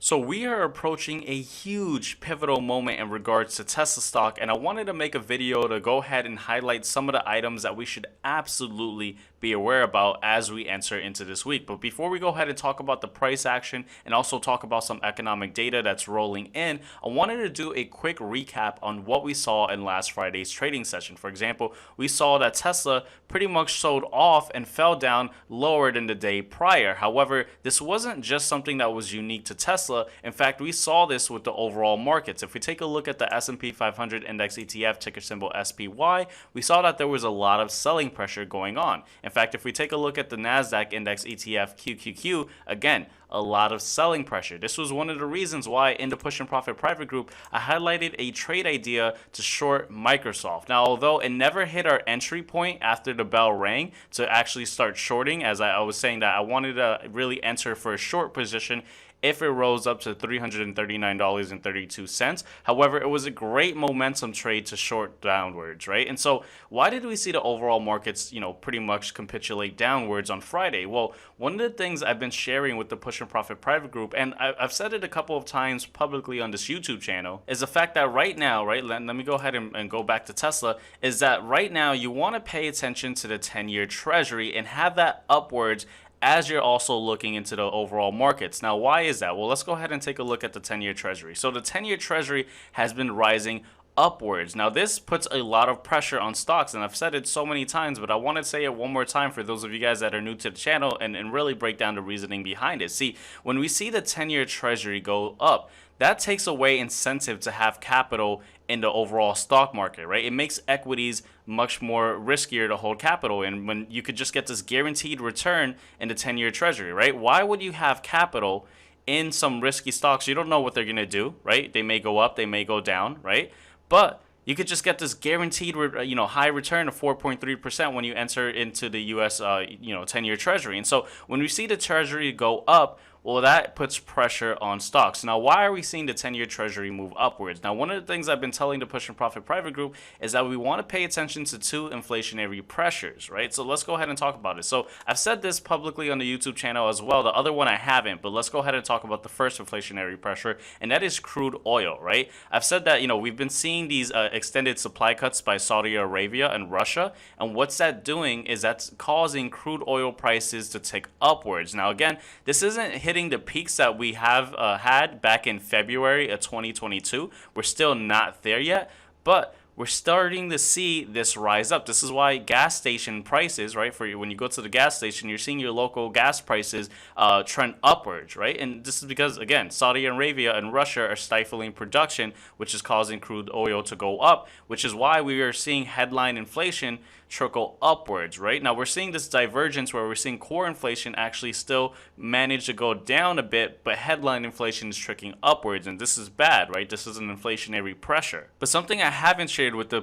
So we are approaching a huge pivotal moment in regards to Tesla stock, and I wanted to make a video to go ahead and highlight some of the items that we should absolutely be aware about as we enter into this week. But before we go ahead and talk about the price action and also talk about some economic data that's rolling in, I wanted to do a quick recap on what we saw in last Friday's trading session. For example, we saw that Tesla pretty much sold off and fell down lower than the day prior. However, this wasn't just something that was unique to Tesla. In fact, we saw this with the overall markets. If we take a look at the S&P 500 index ETF, ticker symbol SPY, we saw that there was a lot of selling pressure going on. In fact, if we take a look at the NASDAQ index ETF QQQ, again, a lot of selling pressure. This was one of the reasons why in the Push and Profit private group, I highlighted a trade idea to short Microsoft. Now, although it never hit our entry point after the bell rang to actually start shorting, as I was saying that I wanted to really enter for a short position if it rose up to $339.32. However, it was a great momentum trade to short downwards, right? And so why did we see the overall markets, pretty much capitulate downwards on Friday? Well, one of the things I've been sharing with the Push and Profit private group, and I've said it a couple of times publicly on this YouTube channel, is the fact that right now, right, let me go ahead and go back to Tesla, is that right now you want to pay attention to the 10-year treasury and have that upwards as you're also looking into the overall markets. Now, why is that? Well, let's go ahead and take a look at the 10-year treasury. So the 10-year treasury has been rising upwards. Now, this puts a lot of pressure on stocks, and I've said it so many times, but I want to say it one more time for those of you guys that are new to the channel and really break down the reasoning behind it. See, when we see the 10-year treasury go up, that takes away incentive to have capital in the overall stock market, right? It makes equities much more riskier to hold capital in when you could just get this guaranteed return in the 10-year treasury, right? Why would you have capital in some risky stocks? You don't know what they're going to do, right? They may go up, they may go down, right? But you could just get this guaranteed, high return of 4.3% when you enter into the U.S., 10-year treasury. And so when we see the treasury go up, well, that puts pressure on stocks. Now, why are we seeing the 10-year treasury move upwards? Now, one of the things I've been telling the Push and Profit private group is that we want to pay attention to two inflationary pressures, right? So let's go ahead and talk about it. So I've said this publicly on the YouTube channel as well. The other one I haven't, but let's go ahead and talk about the first inflationary pressure, and that is crude oil, right? I've said that, we've been seeing these extended supply cuts by Saudi Arabia and Russia, and what's that doing is that's causing crude oil prices to tick upwards. Now, again, this isn't hitting the peaks that we have had back in February of 2022. We're still not there yet, but we're starting to see this rise up. This is why gas station prices, right, when you go to the gas station, you're seeing your local gas prices trend upwards, right? And this is because, again, Saudi Arabia and Russia are stifling production, which is causing crude oil to go up, which is why we are seeing headline inflation trickle upwards, right? Now, we're seeing this divergence where we're seeing core inflation actually still manage to go down a bit, but headline inflation is tricking upwards, and this is bad, right? This is an inflationary pressure. But something I haven't shared with the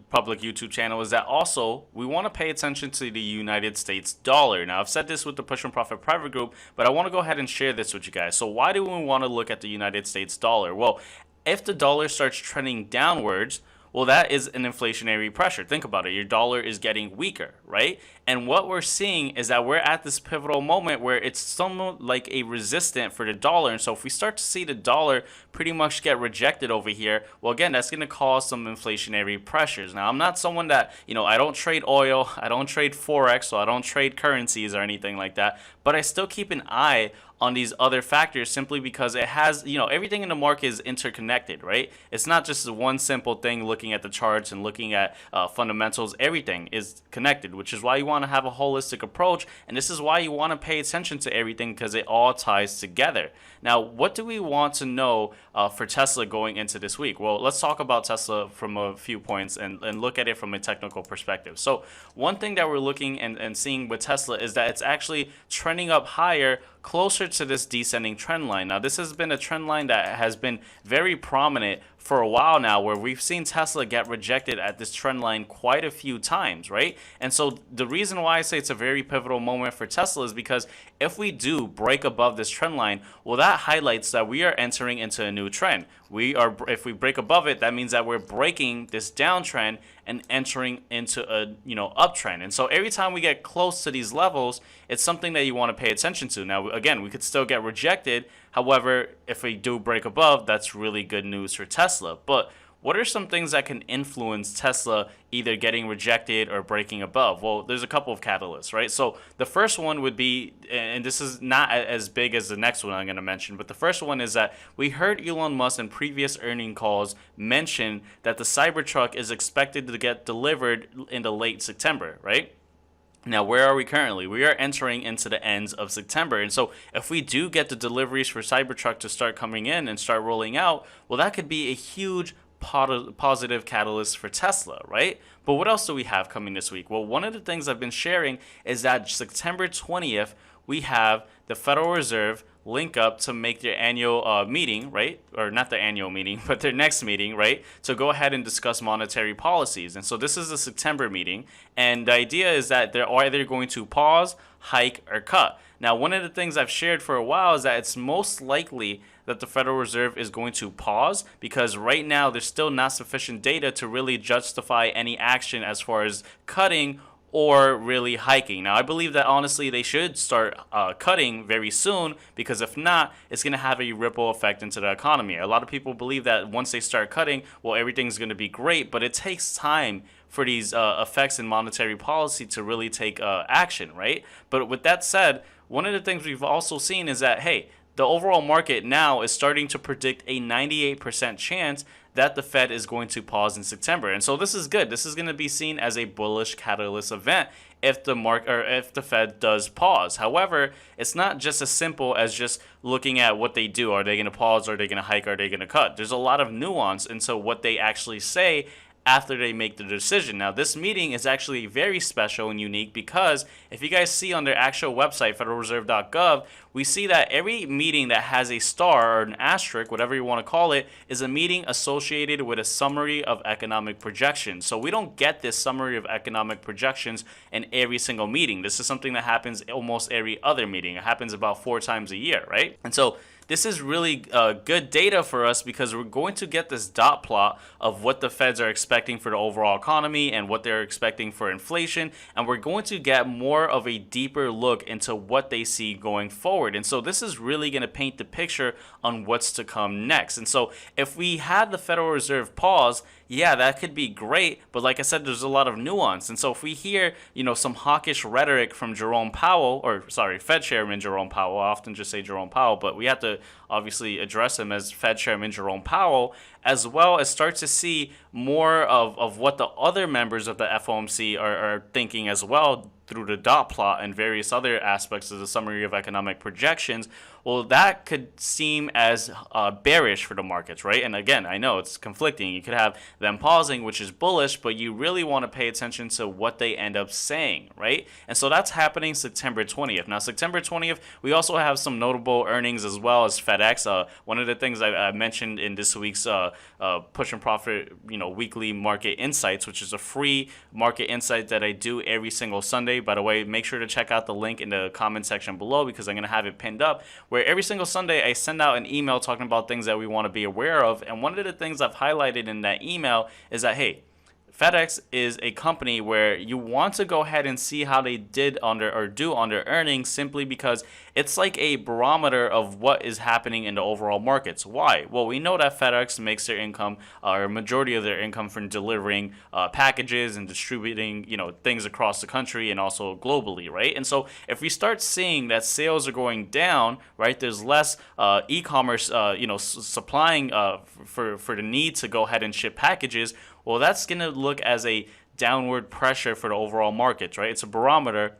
public YouTube channel is that also we want to pay attention to the United States dollar. Now, I've said this with the Push and Profit private group, but I want to go ahead and share this with you guys. So why do we want to look at the United States dollar? Well, if the dollar starts trending downwards, well, that is an inflationary pressure. Think about it. Your dollar is getting weaker, right? And what we're seeing is that we're at this pivotal moment where it's somewhat like a resistant for the dollar. And so if we start to see the dollar pretty much get rejected over here, well, again, that's going to cause some inflationary pressures. Now, I'm not someone that, I don't trade oil, I don't trade Forex, so I don't trade currencies or anything like that. But I still keep an eye on these other factors simply because it has, everything in the market is interconnected, right? It's not just one simple thing looking at the charts and looking at fundamentals. Everything is connected, which is why you want to have a holistic approach. And this is why you want to pay attention to everything because it all ties together. Now, what do we want to know for Tesla going into this week? Well, let's talk about Tesla from a few points and look at it from a technical perspective. So one thing that we're looking and seeing with Tesla is that it's actually trending up higher closer to this descending trend line. Now, this has been a trend line that has been very prominent for a while now, where we've seen Tesla get rejected at this trend line quite a few times, right? And so the reason why I say it's a very pivotal moment for Tesla is because if we do break above this trend line, well, that highlights that we are entering into a new trend. If we break above it, that means that we're breaking this downtrend and entering into a uptrend. And so every time we get close to these levels, it's something that you want to pay attention to. Now, again, we could still get rejected, However, if we do break above, that's really good news for Tesla. But what are some things that can influence Tesla either getting rejected or breaking above? Well, there's a couple of catalysts, right? So the first one would be, and this is not as big as the next one I'm going to mention, but the first one is that we heard Elon Musk in previous earning calls mention that the Cybertruck is expected to get delivered in the late September, right? Now, where are we currently? We are entering into the ends of September. And so, if we do get the deliveries for Cybertruck to start coming in and start rolling out, well, that could be a huge positive catalyst for Tesla, right? But what else do we have coming this week? Well, one of the things I've been sharing is that September 20th, we have the Federal Reserve link up to make their annual meeting, right? Or not the annual meeting, but their next meeting, right? To go ahead and discuss monetary policies. And so this is the September meeting. And the idea is that they're either going to pause, hike, or cut. Now, one of the things I've shared for a while is that it's most likely that the Federal Reserve is going to pause because right now there's still not sufficient data to really justify any action as far as cutting or really hiking. Now, I believe that honestly they should start cutting very soon because if not, it's going to have a ripple effect into the economy. A lot of people believe that once they start cutting, well, everything's going to be great, but it takes time for these effects in monetary policy to really take action, right? But with that said, one of the things we've also seen is that, hey, the overall market now is starting to predict a 98% chance that the Fed is going to pause in September. And so this is good. This is going to be seen as a bullish catalyst event if the Fed does pause. However, it's not just as simple as just looking at what they do. Are they going to pause? Are they going to hike? Are they going to cut? There's a lot of nuance into what they actually say after they make the decision. Now, this meeting is actually very special and unique because if you guys see on their actual website, federalreserve.gov, we see that every meeting that has a star or an asterisk, whatever you want to call it, is a meeting associated with a summary of economic projections. So we don't get this summary of economic projections in every single meeting. This is something that happens almost every other meeting. It happens about 4 times a year, right? And so this is really good data for us because we're going to get this dot plot of what the Feds are expecting for the overall economy and what they're expecting for inflation. And we're going to get more of a deeper look into what they see going forward. And so this is really going to paint the picture on what's to come next. And so if we had the Federal Reserve pause, yeah, that could be great. But like I said, there's a lot of nuance. And so if we hear, some hawkish rhetoric from Fed Chairman Jerome Powell, I often just say Jerome Powell, but we have to obviously address him as Fed Chairman Jerome Powell, as well as start to see more of what the other members of the FOMC are thinking as well through the dot plot and various other aspects of the summary of economic projections. Well, that could seem as bearish for the markets, right? And again, I know it's conflicting. You could have them pausing, which is bullish, but you really want to pay attention to what they end up saying, right? And so that's happening September 20th. Now, September 20th, we also have some notable earnings as well as FedEx. One of the things I mentioned in this week's Push and Profit, weekly market insights, which is a free market insight that I do every single Sunday. By the way, make sure to check out the link in the comment section below because I'm going to have it pinned up, where every single Sunday I send out an email talking about things that we want to be aware of. And one of the things I've highlighted in that email is that, hey, FedEx is a company where you want to go ahead and see how they do under earnings simply because it's like a barometer of what is happening in the overall markets. Why? Well, we know that FedEx makes their income, or a majority of their income, from delivering packages and distributing, things across the country and also globally, right? And so if we start seeing that sales are going down, right, there's less e-commerce, supplying for the need to go ahead and ship packages. Well, that's going to look as a downward pressure for the overall markets, right? It's a barometer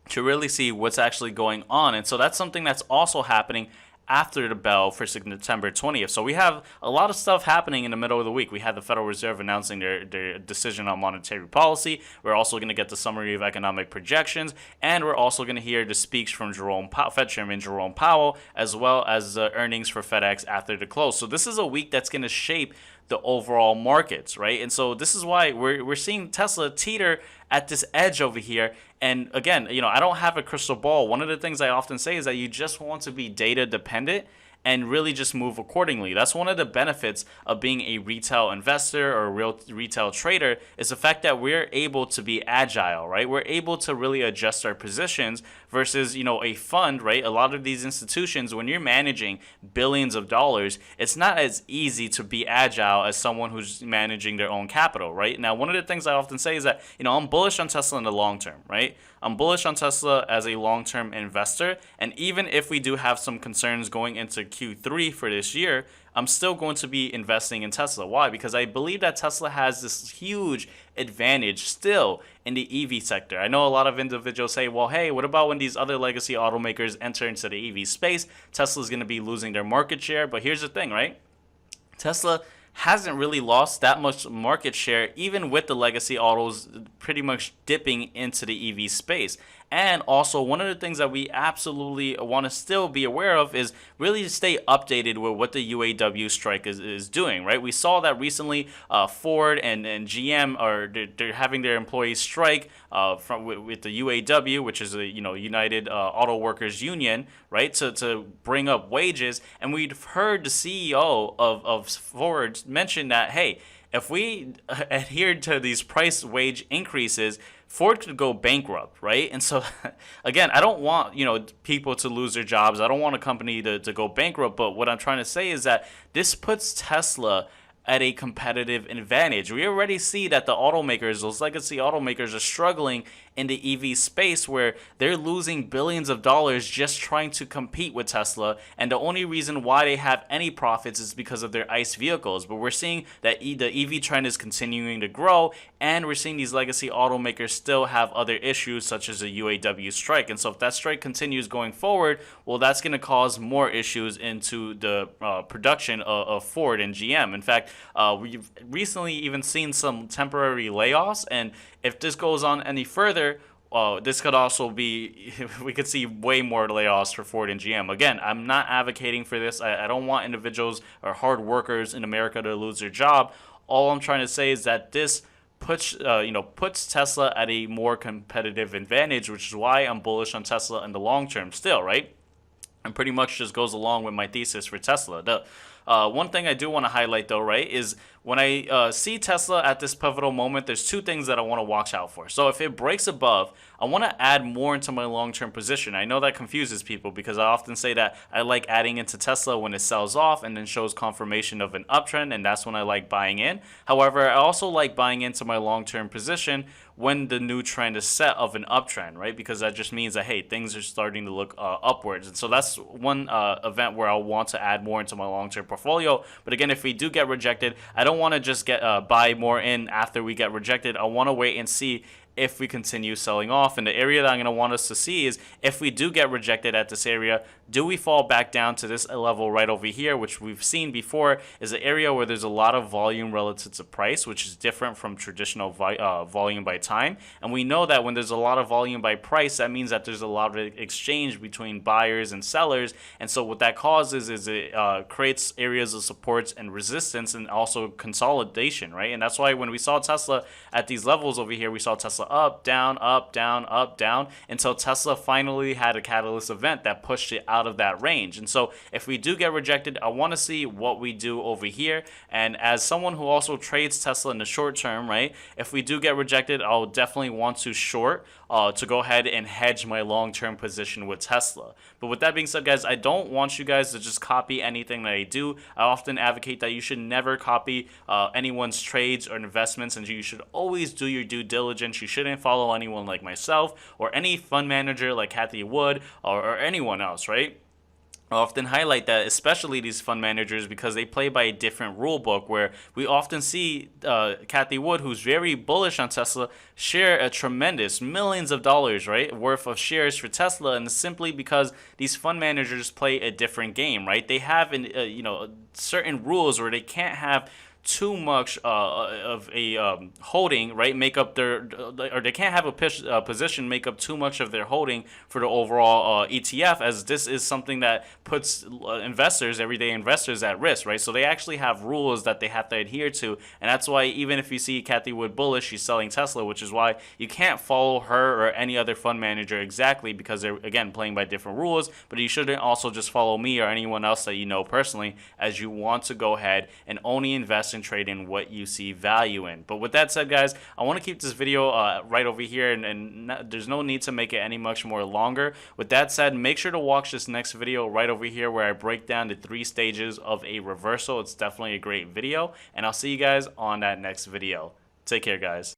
to really see what's actually going on. And so that's something that's also happening after the bell for September 20th. So we have a lot of stuff happening in the middle of the week. We had the Federal Reserve announcing their decision on monetary policy. We're also going to get the summary of economic projections, and we're also going to hear the speech from Fed Chairman Jerome Powell, as well as the earnings for FedEx after the close. So this is a week that's going to shape the overall markets, right? And so this is why we're seeing Tesla teeter at this edge over here. And again, I don't have a crystal ball. One of the things I often say is that you just want to be data dependent and really just move accordingly. That's one of the benefits of being a retail investor or a real retail trader, is the fact that we're able to be agile, right? We're able to really adjust our positions versus, a fund, right? A lot of these institutions, when you're managing billions of dollars, it's not as easy to be agile as someone who's managing their own capital, right? Now, one of the things I often say is that, I'm bullish on Tesla in the long term, right? I'm bullish on Tesla as a long-term investor, and even if we do have some concerns going into Q3 for this year, I'm still going to be investing in Tesla. Why? Because I believe that Tesla has this huge advantage still in the EV sector. I know a lot of individuals say, well, hey, what about when these other legacy automakers enter into the EV space? Tesla's going to be losing their market share. But here's the thing, right? Tesla hasn't really lost that much market share, even with the legacy autos pretty much dipping into the EV space. And also, one of the things that we absolutely want to still be aware of is really stay updated with what the UAW strike is doing, right? We saw that recently Ford and GM they're having their employees strike with the UAW, which is a United Auto Workers Union, right, to bring up wages. And we've heard the CEO of Ford mention that, hey, if we adhere to these price wage increases, Ford could go bankrupt, right? And so, again, I don't want, people to lose their jobs. I don't want a company to go bankrupt. But what I'm trying to say is that this puts Tesla at a competitive advantage. We already see that the automakers, those legacy automakers, are struggling in the EV space where they're losing billions of dollars just trying to compete with Tesla. And the only reason why they have any profits is because of their ICE vehicles. But we're seeing that the EV trend is continuing to grow, and we're seeing these legacy automakers still have other issues such as the UAW strike. And so if that strike continues going forward, well, that's going to cause more issues into the production of Ford and GM. In fact, we've recently even seen some temporary layoffs, and if this goes on any further, this could also be, we could see way more layoffs for Ford and GM. Again, I'm not advocating for this. I don't want individuals or hard workers in America to lose their job. All I'm trying to say is that this puts Tesla at a more competitive advantage, which is why I'm bullish on Tesla in the long term still, right? And pretty much just goes along with my thesis for Tesla. The one thing I do want to highlight, though, right, is when I see Tesla at this pivotal moment, there's two things that I want to watch out for. So if it breaks above, I want to add more into my long-term position. I know that confuses people because I often say that I like adding into Tesla when it sells off and then shows confirmation of an uptrend, and that's when I like buying in. However, I also like buying into my long-term position when the new trend is set of an uptrend, right? Because that just means that, hey, things are starting to look upwards. And so that's one event where I'll want to add more into my long-term portfolio. But again, if we do get rejected, I don't want to just buy more in after we get rejected. I want to wait and see if we continue selling off. And the area that I'm going to want us to see is if we do get rejected at this area, do we fall back down to this level right over here, which we've seen before is an area where there's a lot of volume relative to price, which is different from traditional volume by time. And we know that when there's a lot of volume by price, that means that there's a lot of exchange between buyers and sellers. And so what that causes is it creates areas of supports and resistance and also consolidation, right? And that's why when we saw Tesla at these levels over here, we saw Tesla up, down, up, down, up, down, until Tesla finally had a catalyst event that pushed it out of that range. And so if we do get rejected, I want to see what we do over here. And as someone who also trades Tesla in the short term, right, if we do get rejected, I'll definitely want to short to go ahead and hedge my long-term position with Tesla. But with that being said, guys, I don't want you guys to just copy anything that I do. I often advocate that you should never copy anyone's trades or investments, and you should always do your due diligence. You shouldn't follow anyone like myself or any fund manager like Kathy Wood or anyone else, right? I often highlight that, especially these fund managers, because they play by a different rule book, where we often see Kathy Wood, who's very bullish on Tesla, share a tremendous millions of dollars, right, worth of shares for Tesla, and simply because these fund managers play a different game, right? They have certain rules where they can't have too much of a holding, right, make up their, or they can't have a position make up too much of their holding for the overall ETF, as this is something that puts investors, everyday investors, at risk, right? So they actually have rules that they have to adhere to, and that's why even if you see Kathy Wood bullish, she's selling Tesla, which is why you can't follow her or any other fund manager exactly, because they're, again, playing by different rules. But you shouldn't also just follow me or anyone else that you know personally, as you want to go ahead and only invest and trade in what you see value in. But with that said, guys, I want to keep this video right over here, and there's no need to make it any much more longer. With that said, make sure to watch this next video right over here where I break down the 3 stages of a reversal. It's definitely a great video, and I'll see you guys on that next video. Take care, guys.